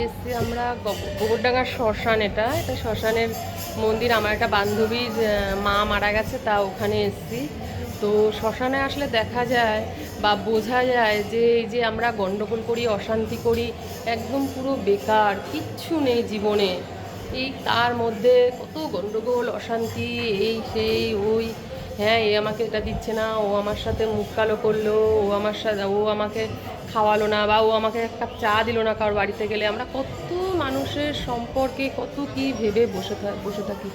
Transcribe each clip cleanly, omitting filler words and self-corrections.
এসছি আমরা গোবরডাঙ্গার শ্মশান। এটা এটা শ্মশানের মন্দির। আমার একটা বান্ধবীর মা মারা গেছে, তা ওখানে এসছি। তো শ্মশানে আসলে দেখা যায় বা বোঝা যায় যে এই যে আমরা গণ্ডগোল করি, অশান্তি করি, একদম পুরো বেকার, কিচ্ছু নেই জীবনে। এই তার মধ্যে কত গণ্ডগোল, অশান্তি, এই সেই ওই, হ্যাঁ এ আমাকে এটা দিচ্ছে না, ও আমার সাথে মুখ কালো করলো, ও আমাকে খাওয়ালো না, বা ও আমাকে এক কাপ চা দিল না কারোর বাড়িতে গেলে। আমরা কত মানুষের সম্পর্কে কত কি ভেবে বসে থাকি।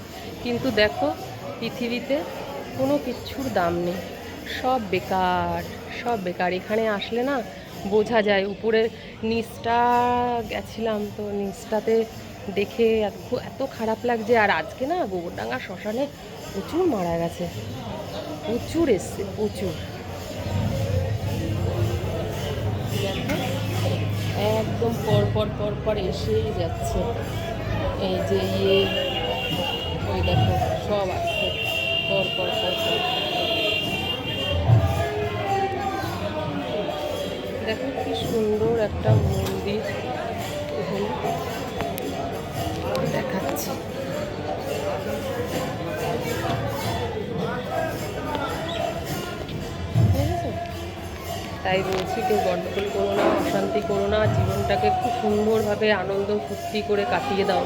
কিন্তু দেখো, পৃথিবীতে কোনো কিচ্ছুর দাম নেই, সব বেকার, সব বেকার। এখানে আসলে না বোঝা যায়। উপরের নিচটা গেছিলাম, তো নিচটাতে দেখে এত খারাপ লাগছে। আর আজকে না গোবরডাঙ্গা শ্মশানে প্রচুর মারা গেছে, প্রচুর এসছে, প্রচুর। দেখো, একদম পর পর এসেই যাচ্ছে। এই যে ওই দেখো, সব আসছে পর পর। দেখো কি সুন্দর একটা মন্দির এখানে দেখাচ্ছি। ঠিক আছে, তাই বলছি কেউ গণ্ডগোল করো না, অশান্তি করো না, জীবনটাকে খুব সুন্দরভাবে আনন্দ ফুর্তি করে কাটিয়ে দাও।